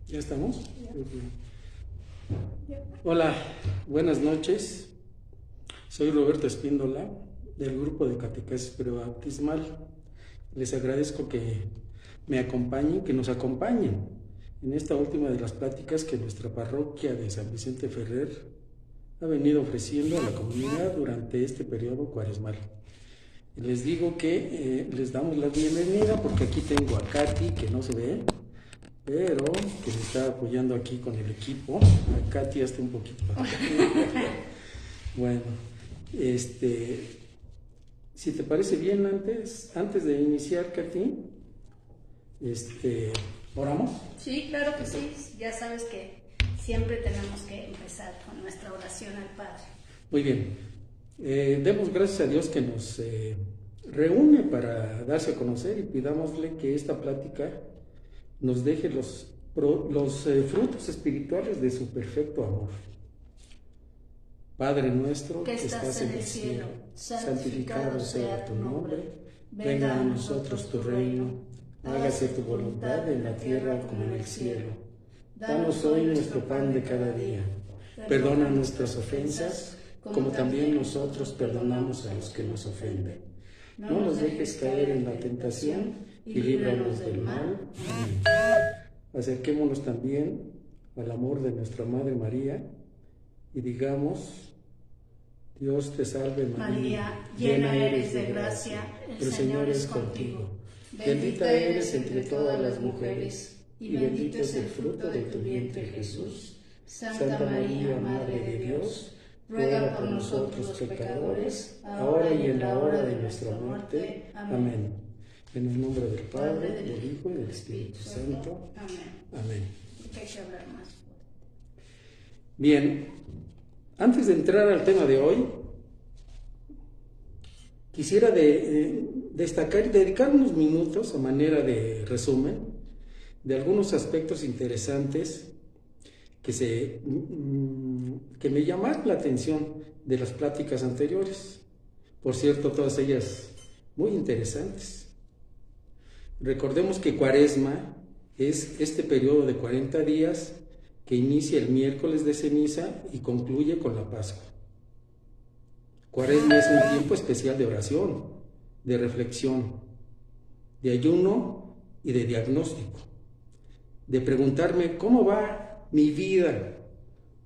¿Ya estamos? Hola, buenas noches. Soy Roberto Espíndola, del grupo de catequesis prebautismal. Les agradezco que me acompañen, que nos acompañen en esta última de las pláticas que nuestra parroquia de San Vicente Ferrer ha venido ofreciendo a la comunidad durante este periodo cuaresmal. Les digo que les damos la bienvenida porque aquí tengo a Katy, que no se ve, pero que me está apoyando aquí con el equipo. A Katy hasta un poquito. Bueno, si te parece bien, antes de iniciar, Katy, ¿oramos? Sí, claro que sí. Ya sabes que siempre tenemos que empezar con nuestra oración al Padre. Muy bien. Demos gracias a Dios que nos reúne para darse a conocer y pidámosle que esta plática nos deje los frutos espirituales de su perfecto amor. Padre nuestro que estás en el cielo, santificado sea tu nombre. Venga a nosotros tu reino. Hágase tu voluntad en la tierra como en el cielo. Danos hoy nuestro pan de cada día. Perdona nuestras ofensas, como también nosotros perdonamos a los que nos ofenden. No nos dejes caer en la tentación y líbranos del mal. Amén. Acerquémonos también al amor de nuestra Madre María y digamos: Dios te salve María, llena eres de gracia, el Señor es contigo. Bendita eres entre todas las mujeres y bendito es el fruto de tu vientre Jesús. Santa María, Madre de Dios, ruega por nosotros pecadores, ahora y en la hora de nuestra muerte. Amén. En el nombre del Padre, del Hijo y del Espíritu Santo. Amén. Hay que hablar más. Bien, antes de entrar al tema de hoy, quisiera destacar y dedicar unos minutos a manera de resumen de algunos aspectos interesantes que me llamaron la atención de las pláticas anteriores. Por cierto, todas ellas muy interesantes. Recordemos que Cuaresma es este periodo de 40 días que inicia el miércoles de ceniza y concluye con la Pascua. Cuaresma es un tiempo especial de oración, de reflexión, de ayuno y de diagnóstico, de preguntarme cómo va mi vida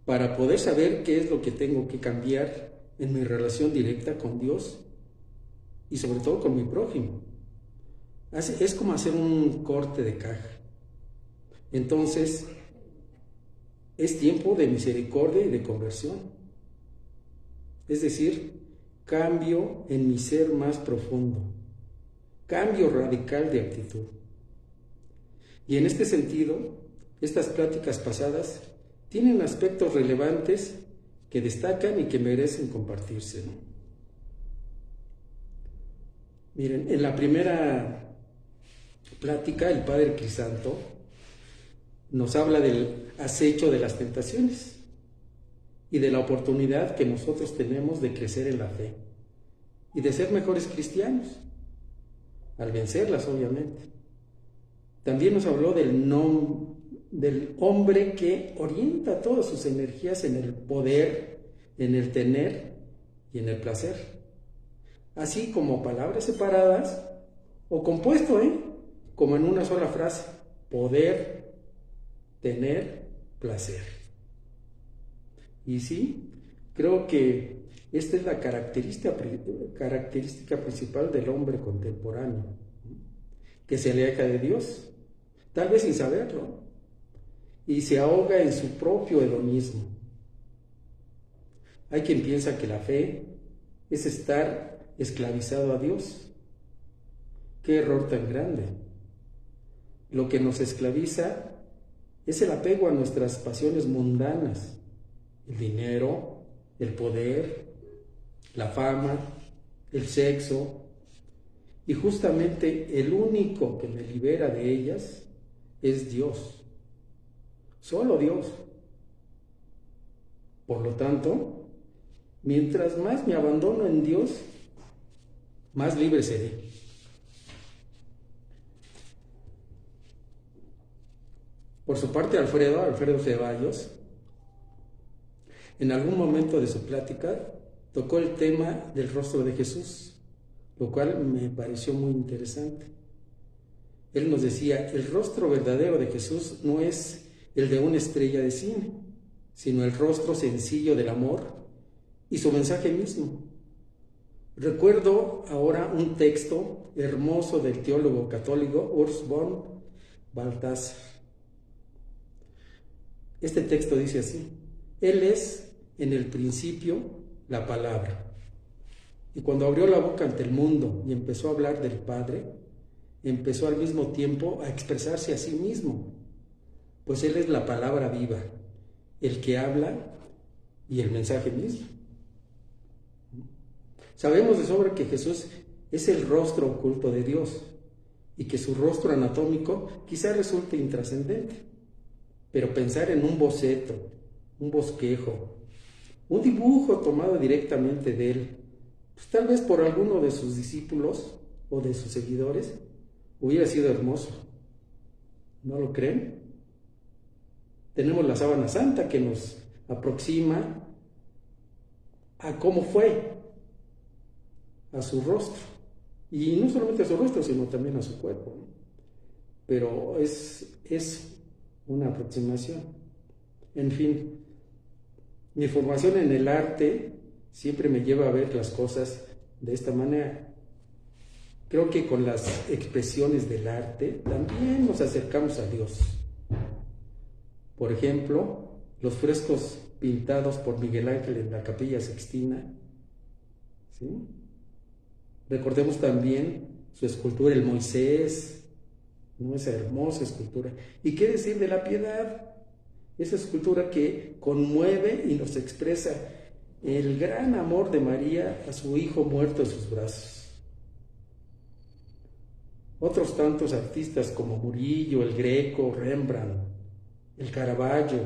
para poder saber qué es lo que tengo que cambiar en mi relación directa con Dios y sobre todo con mi prójimo. Es como hacer un corte de caja. Entonces, es tiempo de misericordia y de conversión. Es decir, cambio en mi ser más profundo, cambio radical de actitud. Y en este sentido, estas pláticas pasadas tienen aspectos relevantes que destacan y que merecen compartirse, ¿no? Miren, en la primera plática, el Padre Crisanto nos habla del acecho de las tentaciones y de la oportunidad que nosotros tenemos de crecer en la fe y de ser mejores cristianos, al vencerlas, obviamente. También nos habló del hombre que orienta todas sus energías en el poder, en el tener y en el placer, así como palabras separadas o compuesto, como en una sola frase: poder, tener, placer. Y sí, creo que esta es la característica principal del hombre contemporáneo, que se aleja de Dios, tal vez sin saberlo, y se ahoga en su propio hedonismo. Hay quien piensa que la fe es estar esclavizado a Dios. ¡Qué error tan grande! Lo que nos esclaviza es el apego a nuestras pasiones mundanas: el dinero, el poder, la fama, el sexo, y justamente el único que me libera de ellas es Dios, solo Dios. Por lo tanto, mientras más me abandono en Dios, más libre seré. Por su parte, Alfredo Ceballos, en algún momento de su plática, tocó el tema del rostro de Jesús, lo cual me pareció muy interesante. Él nos decía, el rostro verdadero de Jesús no es el de una estrella de cine, sino el rostro sencillo del amor y su mensaje mismo. Recuerdo ahora un texto hermoso del teólogo católico Urs von Balthasar. Este texto dice así: Él es en el principio la palabra. Y cuando abrió la boca ante el mundo y empezó a hablar del Padre, empezó al mismo tiempo a expresarse a sí mismo, pues Él es la palabra viva, el que habla y el mensaje mismo. Sabemos de sobra que Jesús es el rostro oculto de Dios y que su rostro anatómico quizá resulte intrascendente, pero pensar en un boceto, un bosquejo, un dibujo tomado directamente de Él, pues tal vez por alguno de sus discípulos o de sus seguidores, hubiera sido hermoso. ¿No lo creen? Tenemos la sábana santa que nos aproxima a cómo fue, a su rostro. Y no solamente a su rostro, sino también a su cuerpo, ¿no? Pero es una aproximación. En fin, mi formación en el arte siempre me lleva a ver las cosas de esta manera. Creo que con las expresiones del arte también nos acercamos a Dios. Por ejemplo, los frescos pintados por Miguel Ángel en la Capilla Sixtina, ¿sí? Recordemos también su escultura, el Moisés, ¿no? Esa hermosa escultura. ¿Y qué decir de la Piedad? Esa escultura que conmueve y nos expresa el gran amor de María a su hijo muerto en sus brazos. Otros tantos artistas como Murillo, el Greco, Rembrandt, el Caravaggio,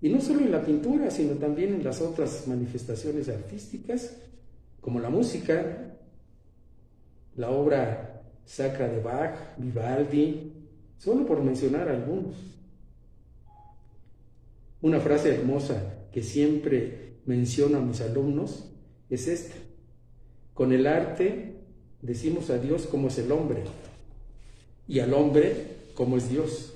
y no solo en la pintura, sino también en las otras manifestaciones artísticas, como la música, la obra sacra de Bach, Vivaldi, solo por mencionar algunos. Una frase hermosa que siempre menciono a mis alumnos es esta: con el arte decimos a Dios cómo es el hombre y al hombre cómo es Dios.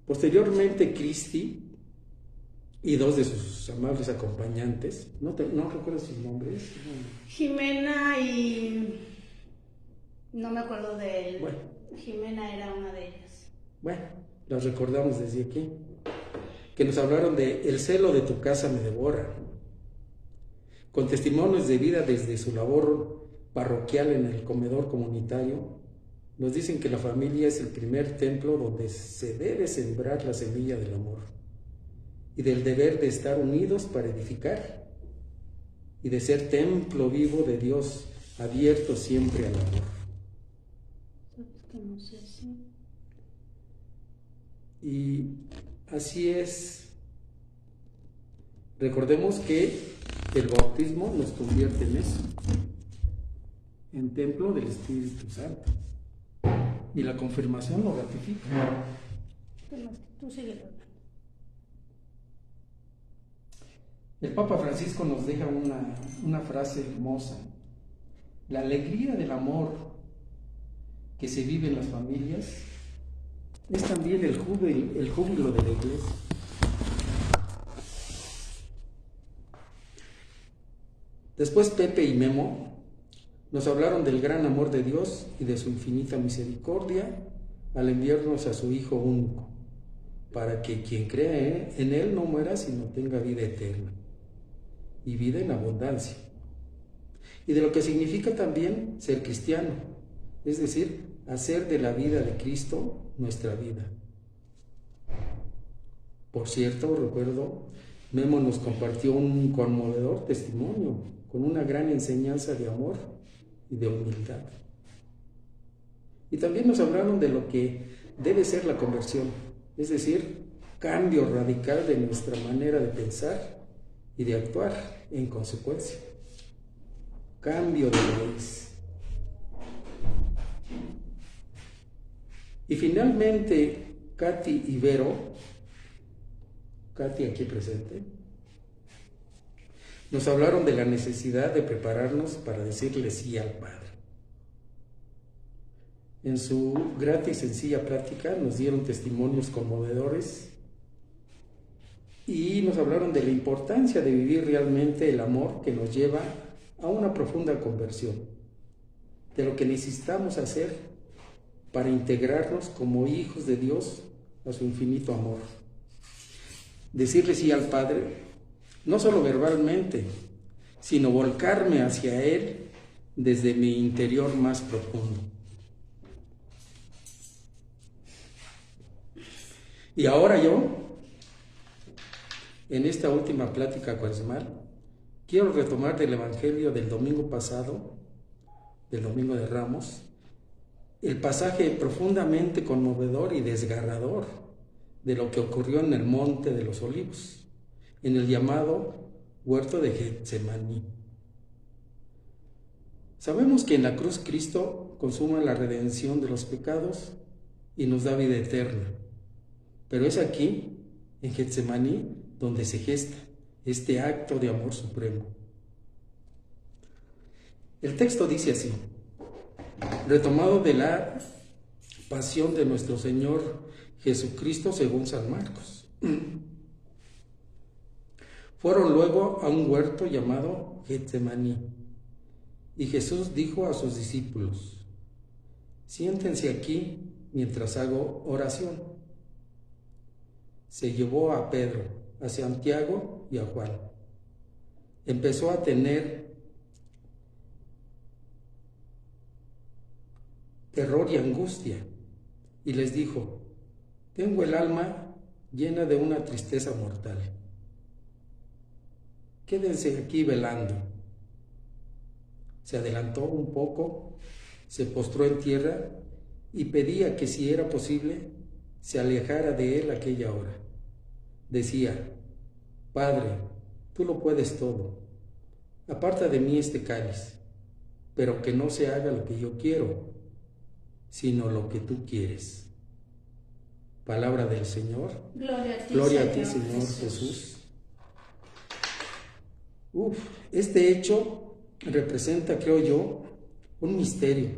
Posteriormente, Christie y dos de sus amables acompañantes, no recuerdo sus nombres. Jimena y... no me acuerdo de él. Bueno. Jimena era una de ellas. Bueno, las recordamos desde aquí, que nos hablaron de El celo de tu casa me devora, con testimonios de vida desde su labor parroquial en el comedor comunitario. Nos dicen que la familia es el primer templo donde se debe sembrar la semilla del amor y del deber de estar unidos para edificar y de ser templo vivo de Dios, abierto siempre al amor. No sé si... Y así es. Recordemos que el bautismo nos convierte en eso, en templo del Espíritu Santo. Y la confirmación lo ratifica. Tú síguelo. El Papa Francisco nos deja una frase hermosa: la alegría del amor que se vive en las familias es también el júbilo de la Iglesia. Después Pepe y Memo nos hablaron del gran amor de Dios y de su infinita misericordia al enviarnos a su Hijo único, para que quien cree en Él no muera, sino tenga vida eterna y vida en abundancia. Y de lo que significa también ser cristiano, es decir, hacer de la vida de Cristo nuestra vida. Por cierto, recuerdo, Memo nos compartió un conmovedor testimonio con una gran enseñanza de amor y de humildad. Y también nos hablaron de lo que debe ser la conversión, es decir, cambio radical de nuestra manera de pensar y de actuar en consecuencia. Cambio de raíz. Y finalmente, Katy y Vero, Katy aquí presente, nos hablaron de la necesidad de prepararnos para decirle sí al Padre. En su grata y sencilla plática nos dieron testimonios conmovedores y nos hablaron de la importancia de vivir realmente el amor que nos lleva a una profunda conversión, de lo que necesitamos hacer para integrarnos como hijos de Dios a su infinito amor. Decirle sí al Padre, no solo verbalmente, sino volcarme hacia Él desde mi interior más profundo. Y ahora yo, en esta última plática cuaresmal, quiero retomar del Evangelio del domingo pasado, del Domingo de Ramos, el pasaje profundamente conmovedor y desgarrador de lo que ocurrió en el Monte de los Olivos, en el llamado Huerto de Getsemaní. Sabemos que en la cruz Cristo consuma la redención de los pecados y nos da vida eterna. Pero es aquí, en Getsemaní, donde se gesta este acto de amor supremo. El texto dice así, retomado de la pasión de nuestro Señor Jesucristo según San Marcos. Fueron luego a un huerto llamado Getsemaní, y Jesús dijo a sus discípulos, siéntense aquí mientras hago oración. Se llevó a Pedro, a Santiago y a Juan. Empezó a tener terror y angustia, y les dijo, tengo el alma llena de una tristeza mortal. Quédense aquí velando. Se adelantó un poco, se postró en tierra y pedía que si era posible, se alejara de él aquella hora. Decía, Padre, tú lo puedes todo. Aparta de mí este cáliz, pero que no se haga lo que yo quiero, sino lo que tú quieres. Palabra del Señor. Gloria a ti, Señor Jesús. Este hecho representa, creo yo, un misterio,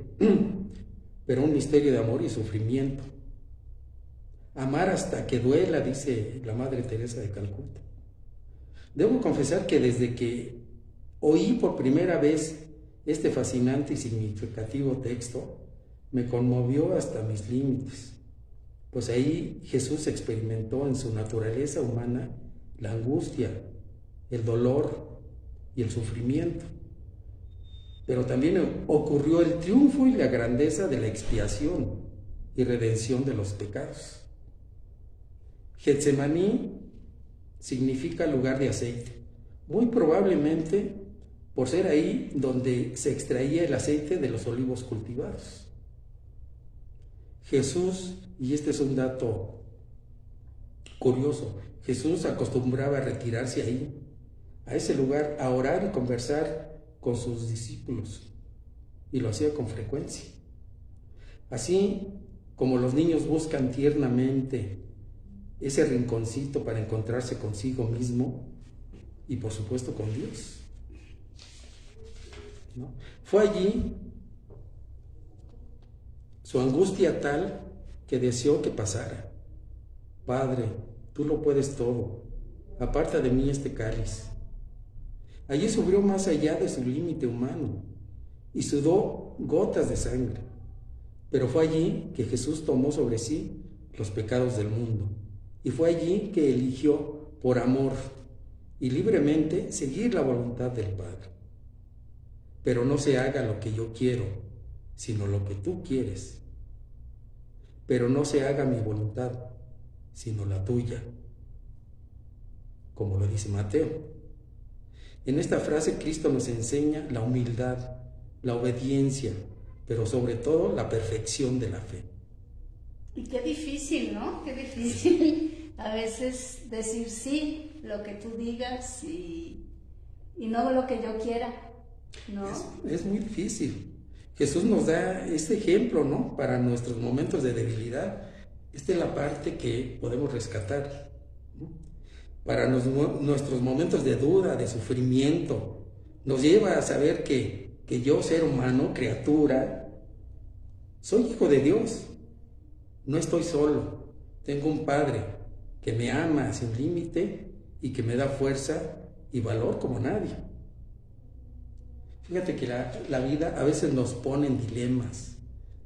pero un misterio de amor y sufrimiento. Amar hasta que duela, dice la Madre Teresa de Calcuta. Debo confesar que desde que oí por primera vez este fascinante y significativo texto, me conmovió hasta mis límites, pues ahí Jesús experimentó en su naturaleza humana la angustia, el dolor y el sufrimiento. Pero también ocurrió el triunfo y la grandeza de la expiación y redención de los pecados. Getsemaní significa lugar de aceite, muy probablemente por ser ahí donde se extraía el aceite de los olivos cultivados. Jesús, y este es un dato curioso, Jesús acostumbraba a retirarse ahí, a ese lugar, a orar y conversar con sus discípulos, y lo hacía con frecuencia. Así como los niños buscan tiernamente ese rinconcito para encontrarse consigo mismo y por supuesto con Dios, ¿no? Fue allí su angustia tal que deseó que pasara. Padre, tú lo puedes todo, aparta de mí este cáliz. Allí sufrió más allá de su límite humano y sudó gotas de sangre, pero fue allí que Jesús tomó sobre sí los pecados del mundo. Y fue allí que eligió, por amor y libremente, seguir la voluntad del Padre. Pero no se haga lo que yo quiero, sino lo que tú quieres. Pero no se haga mi voluntad, sino la tuya, como lo dice Mateo. En esta frase Cristo nos enseña la humildad, la obediencia, pero sobre todo la perfección de la fe. Y qué difícil, ¿no? Qué difícil a veces decir sí, lo que tú digas y no lo que yo quiera, ¿no? Es muy difícil. Jesús nos da este ejemplo, ¿no? Para nuestros momentos de debilidad. Esta es la parte que podemos rescatar, ¿no? Para nuestros momentos de duda, de sufrimiento, nos lleva a saber que yo, ser humano, criatura, soy hijo de Dios. No estoy solo. Tengo un Padre que me ama sin límite y que me da fuerza y valor como nadie. Fíjate que la vida a veces nos pone en dilemas.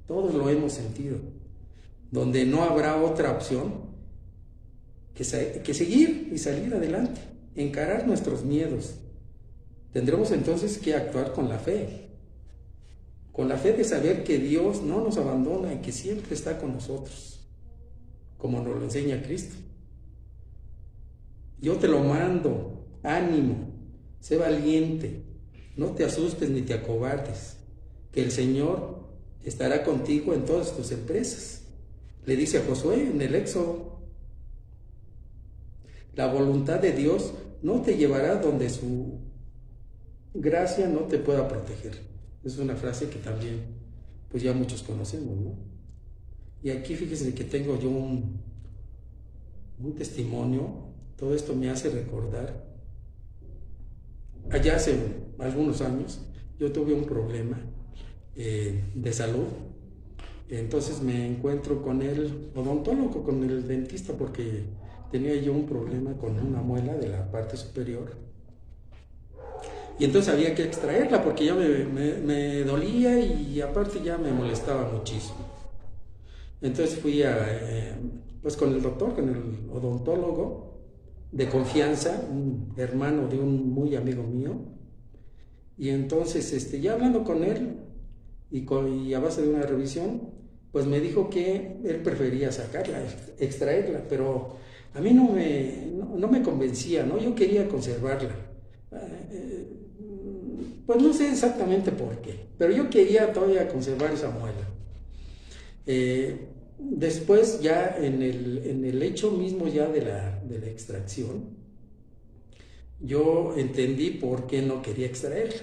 Todos lo hemos sentido. Donde no habrá otra opción que seguir y salir adelante, encarar nuestros miedos. Tendremos entonces que actuar con la fe de saber que Dios no nos abandona y que siempre está con nosotros, como nos lo enseña Cristo. Yo te lo mando, ánimo, sé valiente, no te asustes ni te acobardes, que el Señor estará contigo en todas tus empresas. Le dice a Josué en el Éxodo. La voluntad de Dios no te llevará donde su gracia no te pueda proteger. Es una frase que también, pues ya muchos conocemos, ¿no? Y aquí fíjense que tengo yo un testimonio. Todo esto me hace recordar. Allá hace algunos años yo tuve un problema de salud. Entonces me encuentro con el odontólogo, con el dentista, porque tenía yo un problema con una muela de la parte superior. Y entonces había que extraerla porque ya me dolía y aparte ya me molestaba muchísimo. Entonces fui pues con el doctor, con el odontólogo de confianza, un hermano de un muy amigo mío. Y entonces ya hablando con él y a base de una revisión, pues me dijo que él prefería sacarla, extraerla, pero a mí no me convencía, ¿no? Yo quería conservarla. Pues no sé exactamente por qué, pero yo quería todavía conservar esa muela. Después ya en el hecho mismo ya de la extracción, yo entendí por qué no quería extraerla.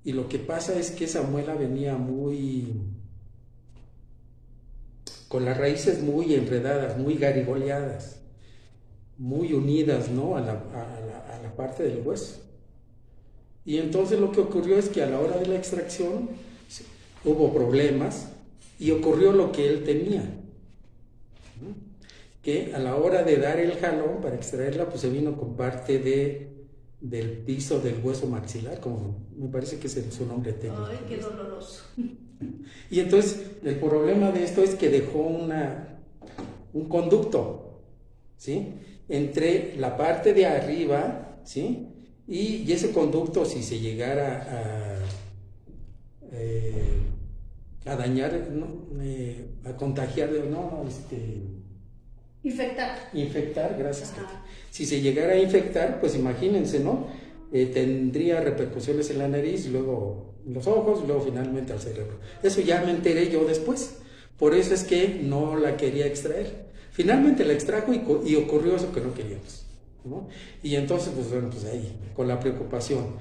Y lo que pasa es que esa muela venía con las raíces muy enredadas, muy garigoleadas, muy unidas, ¿no? a la parte del hueso. Y entonces lo que ocurrió es que a la hora de la extracción hubo problemas y ocurrió lo que él temía, ¿no? Que a la hora de dar el jalón para extraerla, pues se vino con parte del piso del hueso maxilar, como me parece que ese es su nombre técnico. Ay, qué doloroso. Y entonces el problema de esto es que dejó un conducto, ¿sí? Entre la parte de arriba, ¿sí? Y ese conducto, si se llegara a dañar, ¿no? A contagiar, infectar, gracias. Si se llegara a infectar, pues imagínense, ¿no? Tendría repercusiones en la nariz, luego en los ojos, luego finalmente al cerebro. Eso ya me enteré yo después. Por eso es que no la quería extraer. Finalmente la extrajo y ocurrió eso que no queríamos, ¿no? Y entonces, pues bueno, pues ahí, con la preocupación.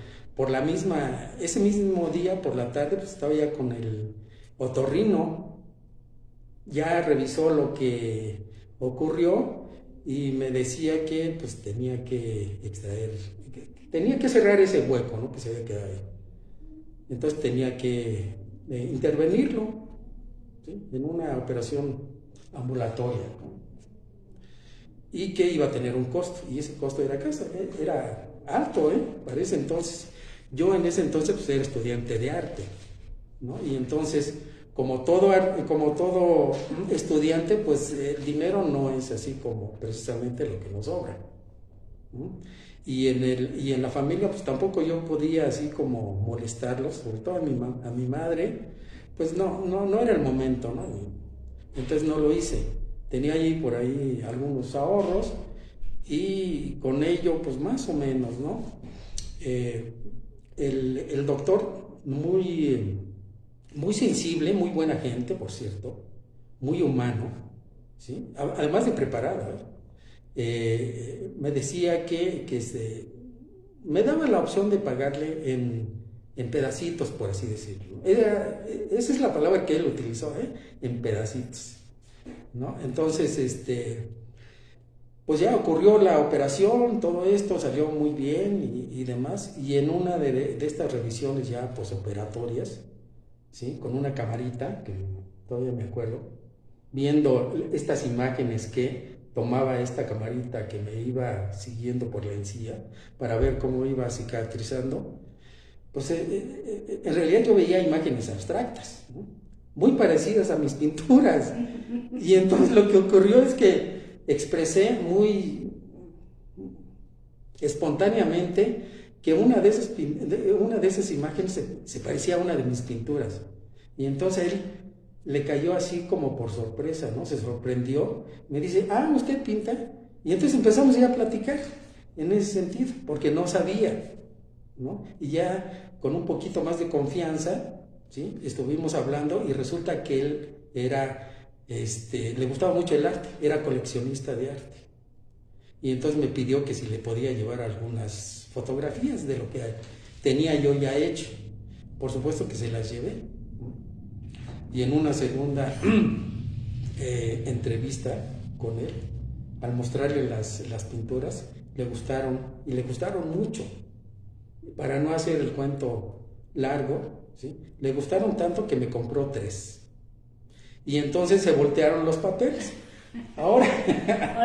Ese mismo día, por la tarde, pues estaba ya con el otorrino, ya revisó lo que ocurrió y me decía que pues tenía que extraer, tenía que cerrar ese hueco, ¿no? Que se había quedado ahí. Entonces tenía que intervenirlo, ¿sí? En una operación ambulatoria, ¿no? Y que iba a tener un costo, y ese costo era alto, para ese entonces. Yo en ese entonces pues era estudiante de arte, ¿no? Y entonces, como todo estudiante, pues el dinero no es así como precisamente lo que nos sobra, ¿no? Y en la familia pues tampoco yo podía así como molestarlos, sobre todo a mi madre, pues no era el momento, ¿no? Entonces no lo hice. Tenía ahí por ahí algunos ahorros y con ello pues más o menos, ¿no? El doctor muy sensible, muy buena gente, por cierto, muy humano, ¿sí? Además de preparado, me decía que me daba la opción de pagarle en pedacitos, por así decirlo. Esa es la palabra que él utilizó, en pedacitos, ¿no? Entonces, pues ya ocurrió la operación, todo esto salió muy bien y demás, y en una de estas revisiones ya posoperatorias, ¿sí? Con una camarita, que todavía me acuerdo, viendo estas imágenes que tomaba esta camarita que me iba siguiendo por la encía para ver cómo iba cicatrizando, pues en realidad yo veía imágenes abstractas, ¿no? Muy parecidas a mis pinturas. Y entonces lo que ocurrió es que expresé muy espontáneamente que una de esas imágenes se parecía a una de mis pinturas. Y entonces él le cayó así como por sorpresa, ¿no? Se sorprendió, me dice, ¿usted pinta? Y entonces empezamos ya a platicar en ese sentido, porque no sabía, ¿no? Y ya con un poquito más de confianza, ¿sí? Estuvimos hablando y resulta que él le gustaba mucho el arte, era coleccionista de arte. Y entonces me pidió que si le podía llevar algunas fotografías de lo que tenía yo ya hecho. Por supuesto que se las llevé. Y en una segunda entrevista con él, al mostrarle las pinturas, le gustaron, y le gustaron mucho. Para no hacer el cuento largo, ¿sí? Le gustaron tanto que me compró 3. Y entonces se voltearon los papeles. Ahora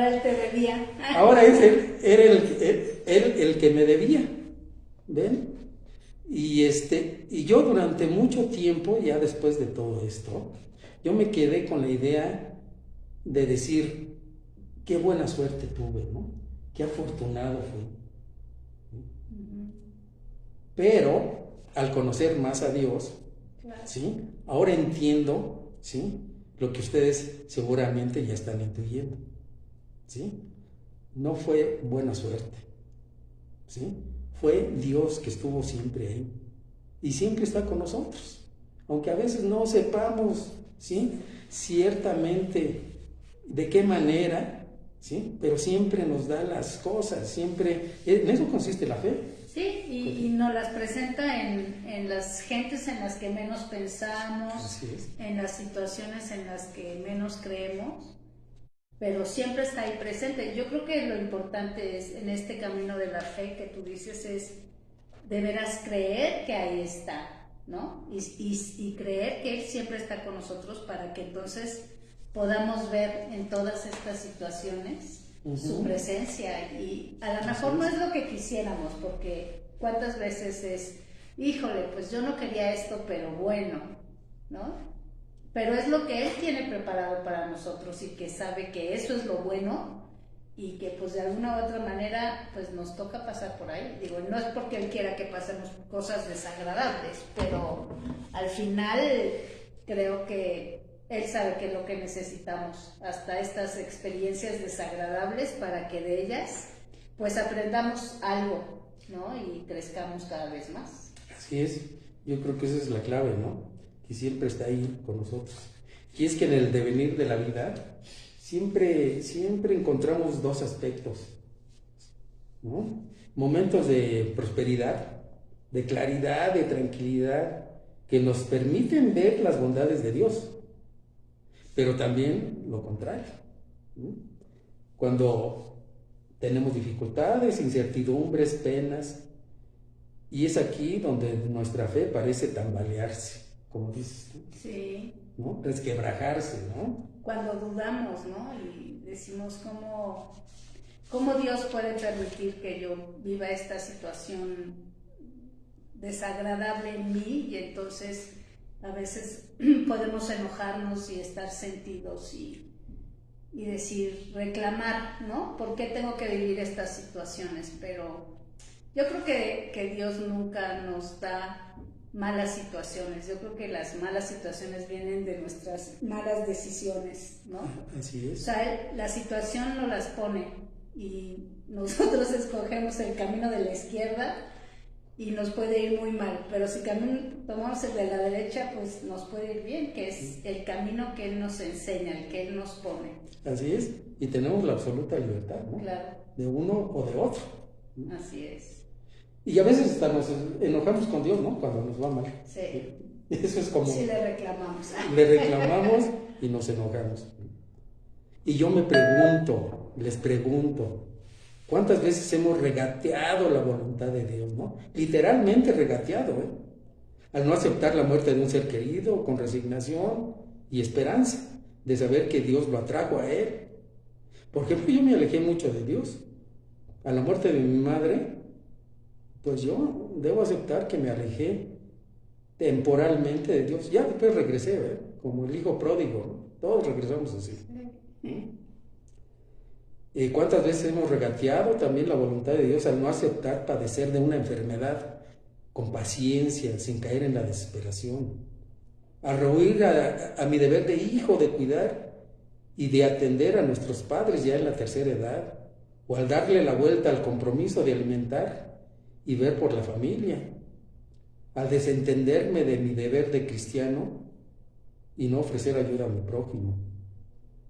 él te debía. Ahora era el que me debía. ¿Ven? Y yo durante mucho tiempo, ya después de todo esto, yo me quedé con la idea de decir, qué buena suerte tuve, ¿no? Qué afortunado fui. Pero al conocer más a Dios, claro, ¿sí? Ahora entiendo, ¿sí? Lo que ustedes seguramente ya están intuyendo, ¿sí? No fue buena suerte, ¿sí? Fue Dios que estuvo siempre ahí y siempre está con nosotros, aunque a veces no sepamos, ¿sí? Ciertamente de qué manera, ¿sí? Pero siempre nos da las cosas, siempre, en eso consiste la fe. Sí, y nos las presenta en las gentes en las que menos pensamos, en las situaciones en las que menos creemos, pero siempre está ahí presente. Yo creo que lo importante es, en este camino de la fe que tú dices, es de veras creer que ahí está, ¿no? Y creer que Él siempre está con nosotros para que entonces podamos ver en todas estas situaciones su presencia, y a lo mejor no es lo que quisiéramos, porque cuántas veces es, híjole, pues yo no quería esto, pero bueno, ¿no? Pero es lo que Él tiene preparado para nosotros y que sabe que eso es lo bueno y que pues de alguna u otra manera pues nos toca pasar por ahí. Digo, no es porque Él quiera que pasemos cosas desagradables, pero al final creo que Él sabe que es lo que necesitamos, hasta estas experiencias desagradables, para que de ellas pues aprendamos algo, ¿no? Y crezcamos cada vez más. Así es, yo creo que esa es la clave, ¿no? Que siempre está ahí con nosotros. Y es que en el devenir de la vida siempre encontramos 2 aspectos, ¿no? Momentos de prosperidad, de claridad, de tranquilidad, que nos permiten ver las bondades de Dios. Pero también lo contrario, ¿no? Cuando tenemos dificultades, incertidumbres, penas, y es aquí donde nuestra fe parece tambalearse, como dices tú. Sí. ¿No? Resquebrajarse, ¿no? Cuando dudamos, ¿no? Y decimos cómo Dios puede permitir que yo viva esta situación desagradable en mí, y entonces a veces podemos enojarnos y estar sentidos y decir, reclamar, ¿no? ¿Por qué tengo que vivir estas situaciones? Pero yo creo que Dios nunca nos da malas situaciones. Yo creo que las malas situaciones vienen de nuestras malas decisiones, ¿no? Así es. O sea, la situación nos las pone y nosotros escogemos el camino de la izquierda y nos puede ir muy mal, pero si tomamos el de la derecha, pues nos puede ir bien, que es el camino que Él nos enseña, el que Él nos pone. Así es, y tenemos la absoluta libertad, ¿no? Claro. De uno o de otro, ¿no? Así es. Y a veces hasta nos enojamos con Dios, ¿no? Cuando nos va mal. Sí. Eso es como... Sí, le reclamamos. Le reclamamos y nos enojamos. Y yo me pregunto, les pregunto, ¿cuántas veces hemos regateado la voluntad de Dios, ¿no? Literalmente regateado, ¿eh? Al no aceptar la muerte de un ser querido con resignación y esperanza de saber que Dios lo atrajo a él. Por ejemplo, yo me alejé mucho de Dios. A la muerte de mi madre, pues yo debo aceptar que me alejé temporalmente de Dios. Ya después regresé, ¿eh? Como el hijo pródigo, ¿no? Todos regresamos así. ¿Cuántas veces hemos regateado también la voluntad de Dios al no aceptar padecer de una enfermedad con paciencia, sin caer en la desesperación? Al rehuir a mi deber de hijo de cuidar y de atender a nuestros padres ya en la tercera edad, o al darle la vuelta al compromiso de alimentar y ver por la familia, al desentenderme de mi deber de cristiano y no ofrecer ayuda a mi prójimo.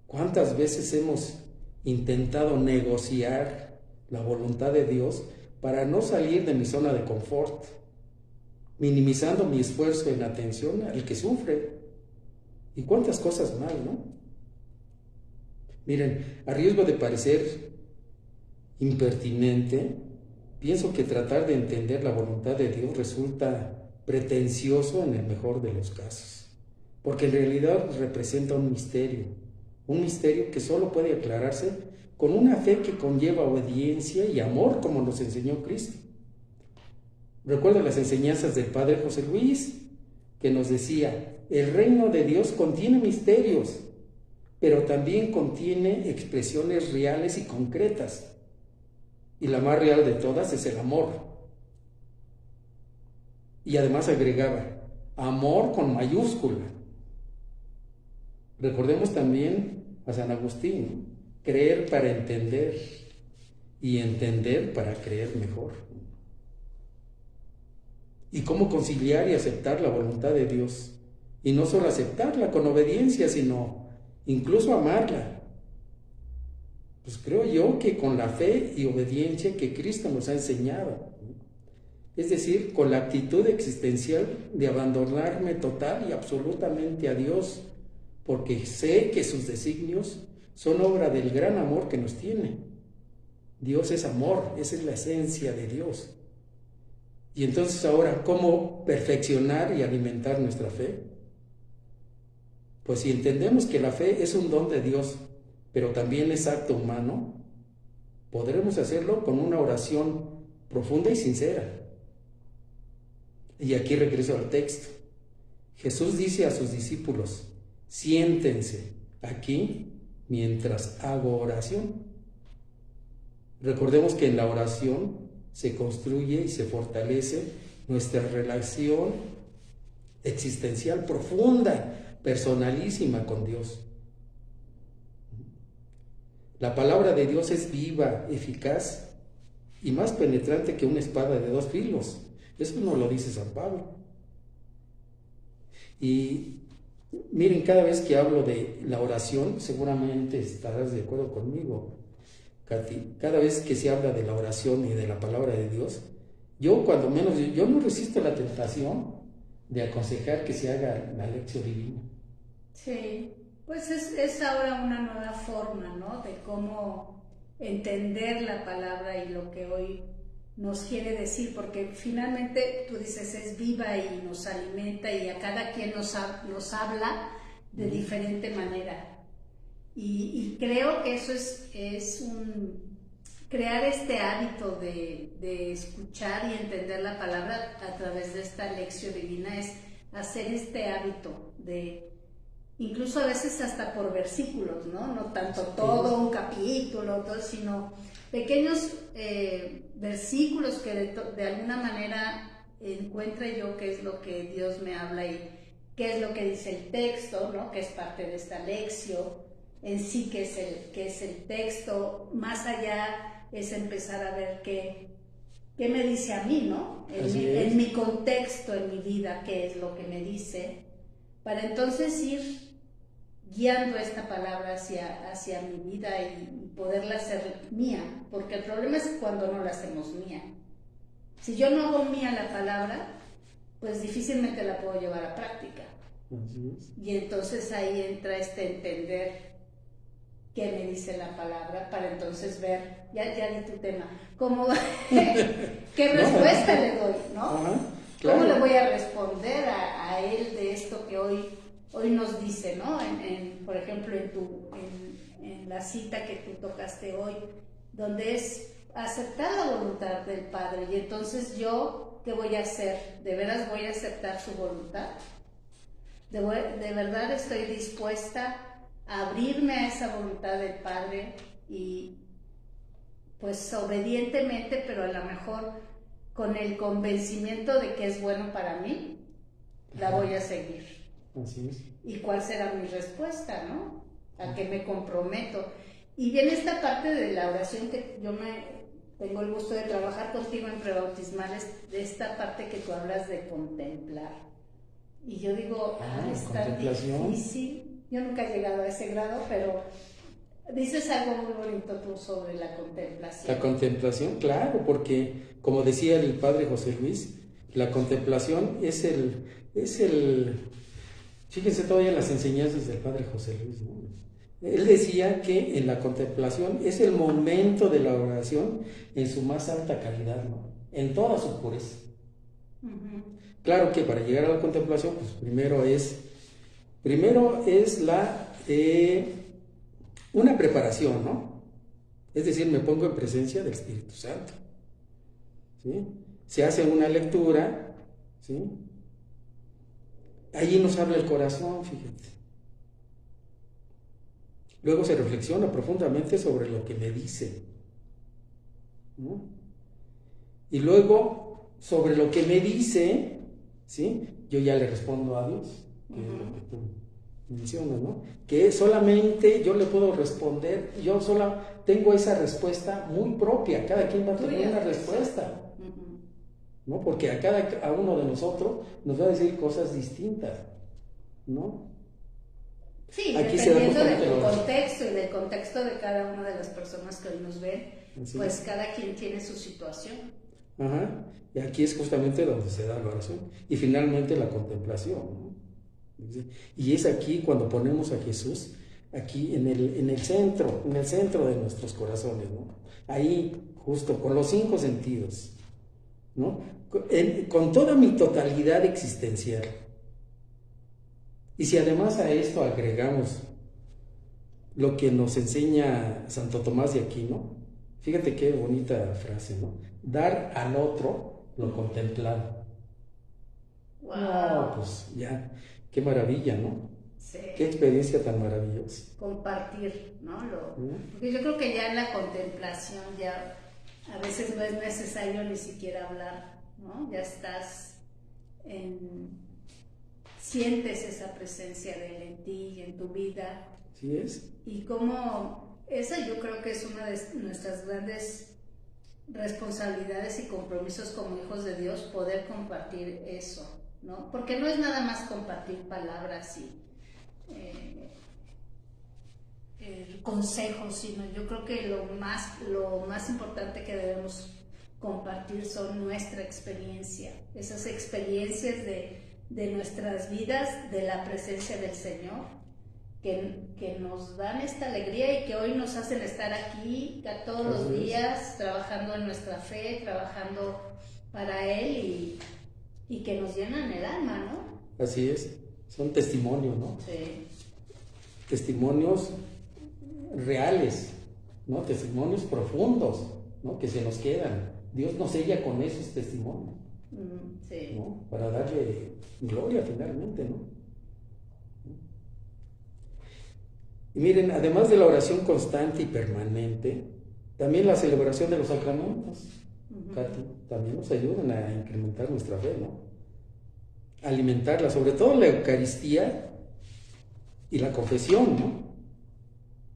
¿Cuántas veces hemos intentado negociar la voluntad de Dios para no salir de mi zona de confort, minimizando mi esfuerzo en atención al que sufre? Y cuántas cosas mal, ¿no? Miren, a riesgo de parecer impertinente, pienso que tratar de entender la voluntad de Dios resulta pretencioso en el mejor de los casos, porque en realidad representa un misterio que solo puede aclararse con una fe que conlleva obediencia y amor como nos enseñó Cristo. Recuerdo las enseñanzas del Padre José Luis, que nos decía, el reino de Dios contiene misterios, pero también contiene expresiones reales y concretas. Y la más real de todas es el amor. Y además agregaba, amor con mayúscula. Recordemos también a San Agustín, creer para entender y entender para creer mejor. ¿Y cómo conciliar y aceptar la voluntad de Dios? Y no solo aceptarla con obediencia, sino incluso amarla. Pues creo yo que con la fe y obediencia que Cristo nos ha enseñado. Es decir, con la actitud existencial de abandonarme total y absolutamente a Dios, porque sé que sus designios son obra del gran amor que nos tiene. Dios es amor, esa es la esencia de Dios. Y entonces ahora, ¿cómo perfeccionar y alimentar nuestra fe? Pues si entendemos que la fe es un don de Dios, pero también es acto humano, podremos hacerlo con una oración profunda y sincera. Y aquí regreso al texto. Jesús dice a sus discípulos, siéntense aquí mientras hago oración. Recordemos que en la oración se construye y se fortalece nuestra relación existencial profunda, personalísima con Dios. La palabra de Dios es viva, eficaz y más penetrante que una espada de 2 filos. Eso nos lo dice San Pablo. Y miren, cada vez que hablo de la oración, seguramente estarás de acuerdo conmigo, Katy. Cada vez que se habla de la oración y de la palabra de Dios, yo cuando menos, yo no resisto la tentación de aconsejar que se haga la lección divina. Sí, pues es ahora una nueva forma, ¿no? De cómo entender la palabra y lo que hoy nos quiere decir, porque finalmente tú dices es viva y nos alimenta y a cada quien nos habla de diferente manera. Y creo que eso es crear este hábito de escuchar y entender la palabra a través de esta lección divina, es hacer este hábito de, incluso a veces hasta por versículos, ¿no? No tanto todo un capítulo, todo, sino pequeños versículos que de alguna manera encuentre yo qué es lo que Dios me habla y qué es lo que dice el texto, ¿no? Que es parte de esta lección en sí, que es el texto. Más allá es empezar a ver qué me dice a mí, ¿no? En mi contexto, en mi vida, qué es lo que me dice, para entonces ir guiando esta palabra hacia mi vida y poderla hacer mía, porque el problema es cuando no la hacemos mía. Si yo no hago mía la palabra, pues difícilmente la puedo llevar a práctica. Y entonces ahí entra entender qué me dice la palabra, para entonces ver, ya di tu tema, cómo, qué respuesta le doy, ¿no? Ajá, claro. ¿Cómo le voy a responder a él de esto que hoy nos dice, ¿no? Por ejemplo, en la cita que tú tocaste hoy, donde es aceptar la voluntad del Padre. Y entonces yo, ¿qué voy a hacer? ¿De veras voy a aceptar su voluntad? ¿De verdad estoy dispuesta a abrirme a esa voluntad del Padre y pues obedientemente, pero a lo mejor con el convencimiento de que es bueno para mí, la voy a seguir? Así es. ¿Y cuál será mi respuesta, no? ¿A qué me comprometo? Y viene esta parte de la oración que yo tengo el gusto de trabajar contigo en prebautismales, de esta parte que tú hablas de contemplar. Y yo digo, es tan difícil. Yo nunca he llegado a ese grado, pero dices algo muy bonito tú sobre la contemplación. La contemplación, claro, porque como decía el padre José Luis, la contemplación es el fíjense todavía las enseñanzas del padre José Luis, ¿no? Él decía que en la contemplación es el momento de la oración en su más alta calidad, ¿no? En toda su pureza. Uh-huh. Claro que para llegar a la contemplación, pues primero es una preparación, ¿no? Es decir, me pongo en presencia del Espíritu Santo, ¿sí? Se hace una lectura, ¿sí? Allí nos habla el corazón, fíjate. Luego se reflexiona profundamente sobre lo que me dice, ¿no? Y luego, sobre lo que me dice, ¿sí? Yo ya le respondo a Dios, que es lo que tú mencionas, ¿no? Que solamente yo le puedo responder, yo solo tengo esa respuesta muy propia, cada quien va a tener una respuesta, ¿no? Porque a uno de nosotros nos va a decir cosas distintas, ¿no? Sí, aquí dependiendo del contexto y del contexto de cada una de las personas que hoy nos ven, sí. Pues cada quien tiene su situación. Ajá, y aquí es justamente donde se da la oración y finalmente la contemplación, ¿no? Y es aquí cuando ponemos a Jesús aquí en el centro de nuestros corazones, ¿no? Ahí justo con los 5 sentidos, ¿no? Con toda mi totalidad existencial. Y si además a esto agregamos lo que nos enseña Santo Tomás de Aquino, fíjate qué bonita frase, ¿no? Dar al otro lo contemplado. Wow. No, pues ya, qué maravilla, ¿no? Sí. Qué experiencia tan maravillosa. Compartir, ¿no? Porque yo creo que ya en la contemplación ya a veces no es necesario ni siquiera hablar, ¿no? Ya estás sientes esa presencia de él en ti y en tu vida. Sí es. Y como esa yo creo que es una de nuestras grandes responsabilidades y compromisos como hijos de Dios, poder compartir eso, ¿no? Porque no es nada más compartir palabras y consejos, sino yo creo que lo más importante que debemos compartir son nuestra experiencia, esas experiencias de nuestras vidas, de la presencia del Señor, que nos dan esta alegría y que hoy nos hacen estar aquí todos los días, trabajando en nuestra fe, trabajando para Él y que nos llenan el alma, ¿no? Así es, son testimonios, ¿no? Sí. Testimonios reales, ¿no? Testimonios profundos, ¿no? Que se nos quedan. Dios nos sella con esos testimonios, sí. ¿no? Para darle gloria finalmente, ¿no? Y miren, además de la oración constante y permanente, también la celebración de los sacramentos, Katy, también nos ayudan a incrementar nuestra fe, ¿no? Alimentarla, sobre todo la Eucaristía y la confesión, ¿no?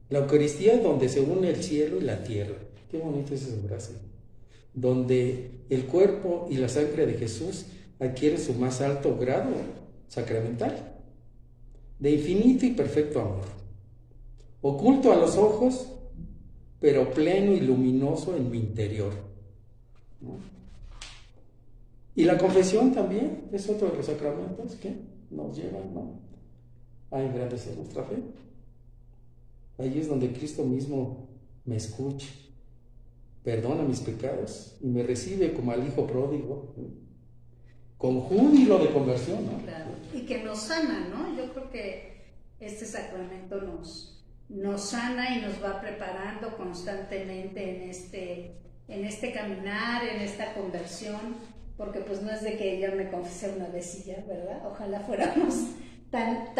La Eucaristía es donde se une el cielo y la tierra. Qué bonito es ese frase. Donde el cuerpo y la sangre de Jesús adquieren su más alto grado sacramental, de infinito y perfecto amor. Oculto a los ojos, pero pleno y luminoso en mi interior, ¿no? Y la confesión también es otro de los sacramentos que nos llevan, ¿no?, a engrandecer nuestra fe. Ahí es donde Cristo mismo me escucha, perdona mis pecados y me recibe como al hijo pródigo, ¿no?, con júbilo de conversión, ¿no? Claro. Y que nos sana, ¿no? Yo creo que este sacramento nos sana y nos va preparando constantemente en este caminar, en esta conversión, porque pues no es de que yo me confesé una vez y ya, ¿verdad? Ojalá fuéramos tan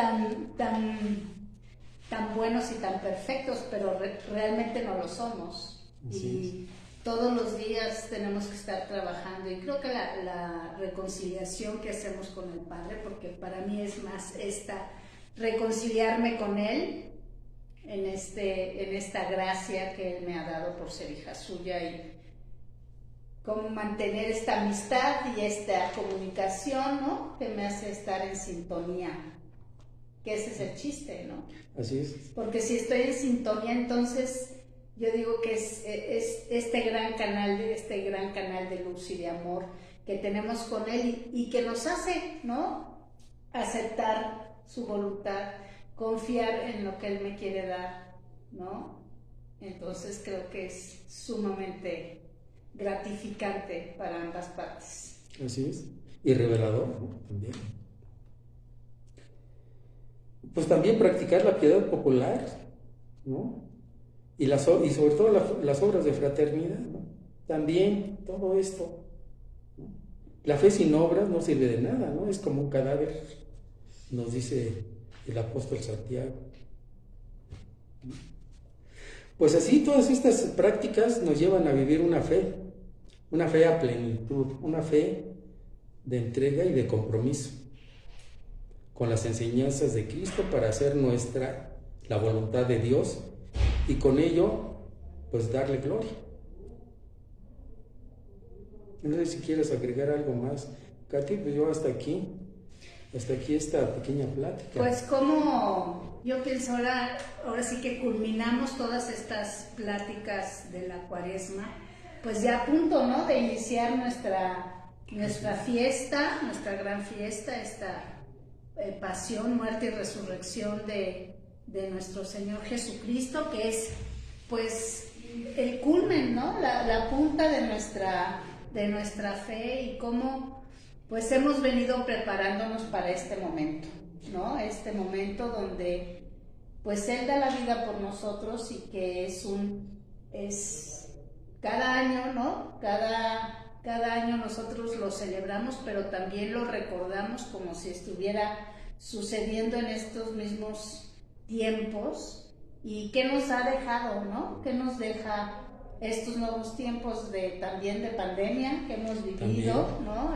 buenos y tan perfectos, pero realmente no lo somos. Y todos los días tenemos que estar trabajando, y creo que la reconciliación que hacemos con el Padre, porque para mí es más reconciliarme con Él en esta gracia que Él me ha dado por ser hija suya, y cómo mantener esta amistad y esta comunicación, ¿no?, que me hace estar en sintonía, que ese es el chiste, ¿no? Así es. Porque si estoy en sintonía, entonces yo digo que es este gran canal de luz y de amor que tenemos con Él, y que nos hace, ¿no?, aceptar su voluntad, confiar en lo que Él me quiere dar, ¿no? Entonces creo que es sumamente gratificante para ambas partes. Así es. Y revelador, ¿no?, también. Pues también practicar la piedad popular, ¿no? Y sobre todo las obras de fraternidad, ¿no? También todo esto, ¿no? La fe sin obras no sirve de nada, ¿no? Es como un cadáver, nos dice el apóstol Santiago. Pues así todas estas prácticas nos llevan a vivir una fe a plenitud, una fe de entrega y de compromiso con las enseñanzas de Cristo para hacer nuestra la voluntad de Dios, y con ello pues darle gloria. No sé si quieres agregar algo más, Katy. Pues yo hasta aquí esta pequeña plática. Pues como yo pienso ahora sí que culminamos todas estas pláticas de la Cuaresma, pues ya a punto, ¿no?, de iniciar nuestra fiesta, nuestra gran fiesta, esta pasión, muerte y resurrección de nuestro Señor Jesucristo, que es pues el culmen, ¿no?, la punta de nuestra fe, y cómo pues hemos venido preparándonos para este momento, ¿no? Este momento donde pues Él da la vida por nosotros, y que es cada año, ¿no? Cada año nosotros lo celebramos, pero también lo recordamos como si estuviera sucediendo en estos mismos tiempos. ¿Y qué nos ha dejado, no? ¿Qué nos deja estos nuevos tiempos también de pandemia que hemos vivido, también, ¿no?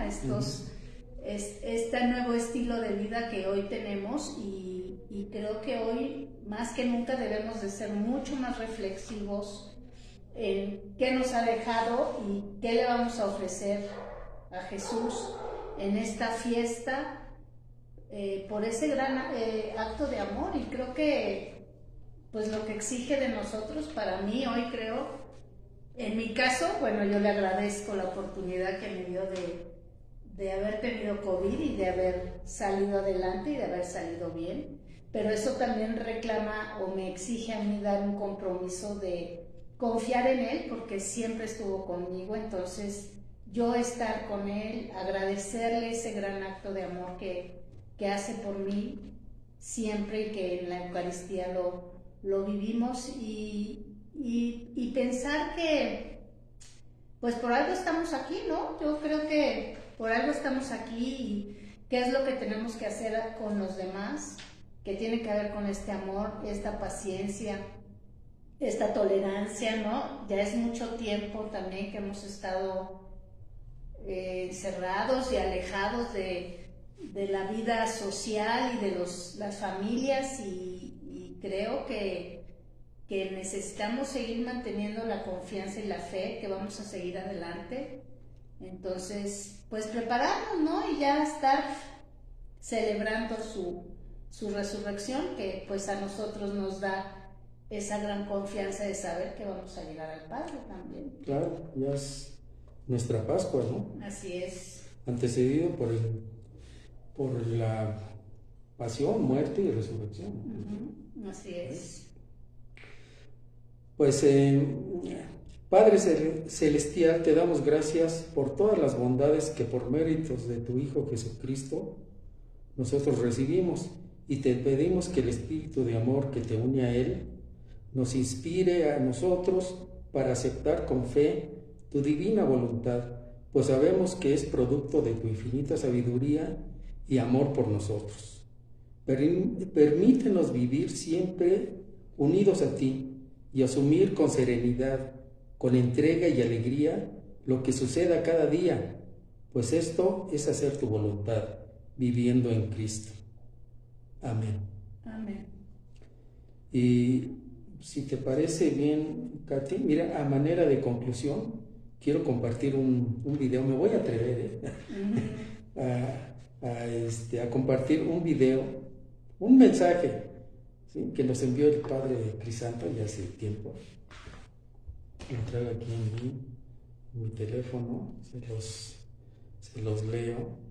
Este nuevo estilo de vida que hoy tenemos, y creo que hoy más que nunca debemos de ser mucho más reflexivos en qué nos ha dejado y qué le vamos a ofrecer a Jesús en esta fiesta, por ese gran acto de amor. Y creo que pues lo que exige de nosotros, para mí hoy creo, en mi caso, bueno, yo le agradezco la oportunidad que me dio de haber tenido COVID y de haber salido adelante y de haber salido bien, pero eso también reclama o me exige a mí dar un compromiso de confiar en Él, porque siempre estuvo conmigo. Entonces yo estar con Él, agradecerle ese gran acto de amor que hace por mí siempre, y que en la Eucaristía lo vivimos, y pensar que pues por algo estamos aquí, ¿no? Yo creo que por algo estamos aquí, y qué es lo que tenemos que hacer con los demás, que tiene que ver con este amor, esta paciencia, esta tolerancia, ¿no? Ya es mucho tiempo también que hemos estado encerrados y alejados de la vida social y de las familias, y creo que necesitamos seguir manteniendo la confianza y la fe, que vamos a seguir adelante. Entonces, pues prepararnos, ¿no? Y ya estar celebrando su resurrección, que pues a nosotros nos da esa gran confianza de saber que vamos a llegar al Padre también. Claro, ya es nuestra Pascua, ¿no? Así es. antecedido por la pasión, muerte y resurrección. Así es. Pues, Padre Celestial, te damos gracias por todas las bondades que por méritos de tu Hijo Jesucristo nosotros recibimos, y te pedimos que el espíritu de amor que te une a Él nos inspire a nosotros para aceptar con fe tu divina voluntad, pues sabemos que es producto de tu infinita sabiduría y amor por nosotros. Permítenos vivir siempre unidos a ti y asumir con serenidad, con entrega y alegría lo que suceda cada día, pues esto es hacer tu voluntad, viviendo en Cristo. Amén. Amén. Y si te parece bien, Katy, mira, a manera de conclusión, quiero compartir un video. Me voy a atrever a compartir un video, un mensaje, ¿sí?, que nos envió el padre Crisanto ya hace tiempo. Lo traigo aquí en mi teléfono, se los leo.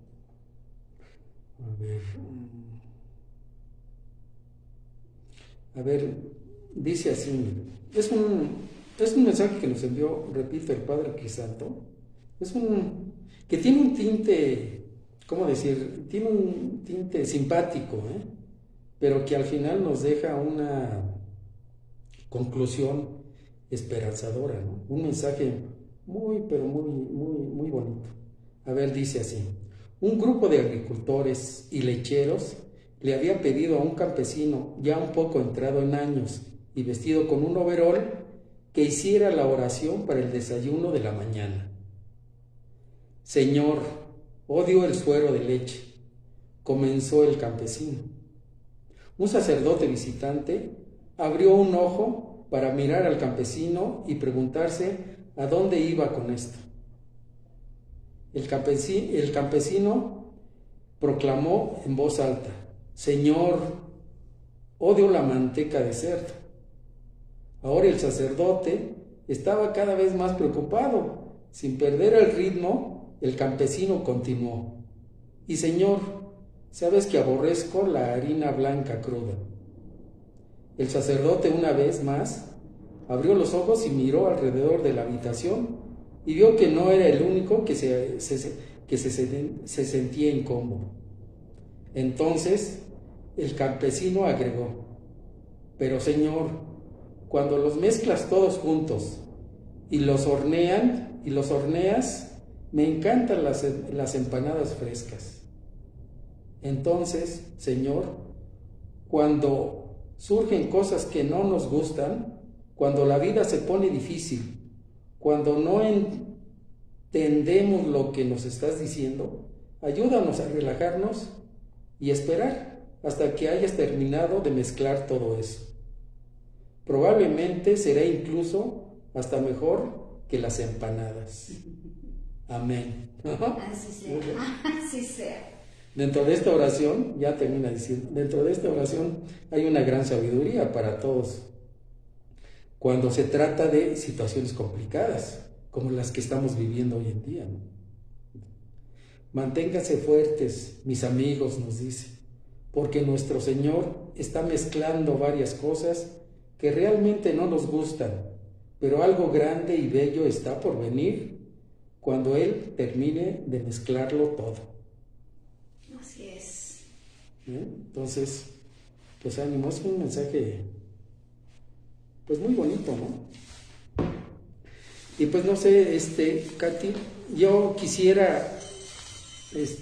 A ver, dice así, es un mensaje que nos envió, repito, el padre Crisanto, que tiene un tinte, ¿cómo decir? Tiene un tinte simpático, pero que al final nos deja una conclusión esperanzadora, ¿no? Un mensaje pero muy bonito. A ver, dice así: un grupo de agricultores y lecheros le había pedido a un campesino ya un poco entrado en años y vestido con un overol que hiciera la oración para el desayuno de la mañana. Señor, odio el suero de leche, comenzó el campesino. Un sacerdote visitante abrió un ojo para mirar al campesino y preguntarse a dónde iba con esto. El campesino proclamó en voz alta: Señor, odio la manteca de cerdo. Ahora el sacerdote estaba cada vez más preocupado. Sin perder el ritmo, el campesino continuó: y Señor, sabes que aborrezco la harina blanca cruda. El sacerdote, una vez más, abrió los ojos y miró alrededor de la habitación y vio que no era el único que se sentía incómodo. Entonces el campesino agregó: pero Señor, cuando los mezclas todos juntos y los horneas, me encantan las empanadas frescas. Entonces, Señor, cuando surgen cosas que no nos gustan, cuando la vida se pone difícil, cuando no entendemos lo que nos estás diciendo, ayúdanos a relajarnos y esperar hasta que hayas terminado de mezclar todo eso. Probablemente será incluso hasta mejor que las empanadas. Amén. Así sea. Así sea. Dentro de esta oración, ya termina diciendo, dentro de esta oración hay una gran sabiduría para todos cuando se trata de situaciones complicadas, como las que estamos viviendo hoy en día, ¿no? Manténganse fuertes, mis amigos, nos dice, porque nuestro Señor está mezclando varias cosas que realmente no nos gustan, pero algo grande y bello está por venir cuando Él termine de mezclarlo todo. Así es. Entonces, pues ánimo, es un mensaje pues muy bonito, ¿no? Y pues no sé, Katy, yo quisiera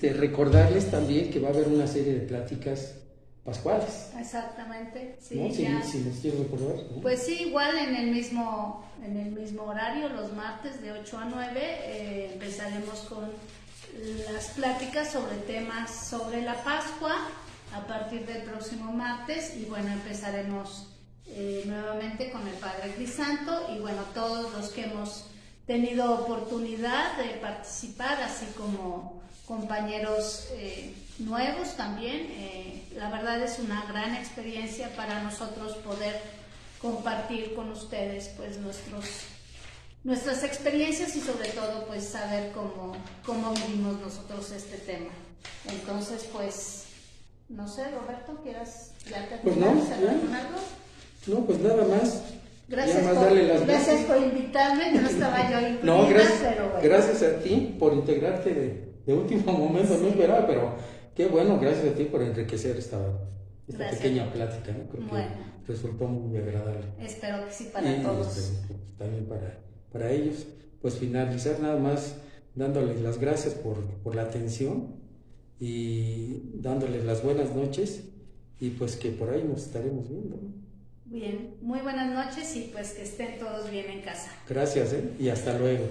recordarles también que va a haber una serie de pláticas pascuales. Exactamente, sí. ¿No? Si les quiero recordar, ¿no? Pues sí, igual en el mismo horario, los martes de 8 a 9, empezaremos con las pláticas sobre temas sobre la Pascua a partir del próximo martes, y bueno, empezaremos nuevamente con el Padre Crisanto, y bueno, todos los que hemos tenido oportunidad de participar, así como compañeros nuevos también. La verdad es una gran experiencia para nosotros poder compartir con ustedes pues nuestras experiencias y sobre todo pues saber cómo vivimos nosotros este tema. Entonces pues, no sé, Roberto, ¿quieras ya Pues terminar, no, cerrar ya. con algo? No, pues nada más. Gracias, Ya más darle las gracias por invitarme, no estaba yo incluida, No, gracias, pero bueno. gracias a ti por integrarte de último momento, no esperaba, pero qué bueno, gracias a ti por enriquecer esta Gracias. pequeña plática, ¿no? Creo Bueno. que resultó muy agradable. Espero que sí para Y todos. espero que también para ellos. Pues finalizar nada más dándoles las gracias por la atención y dándoles las buenas noches y pues que por ahí nos estaremos viendo, ¿no? Bien, muy buenas noches y pues que estén todos bien en casa. Gracias, y hasta luego.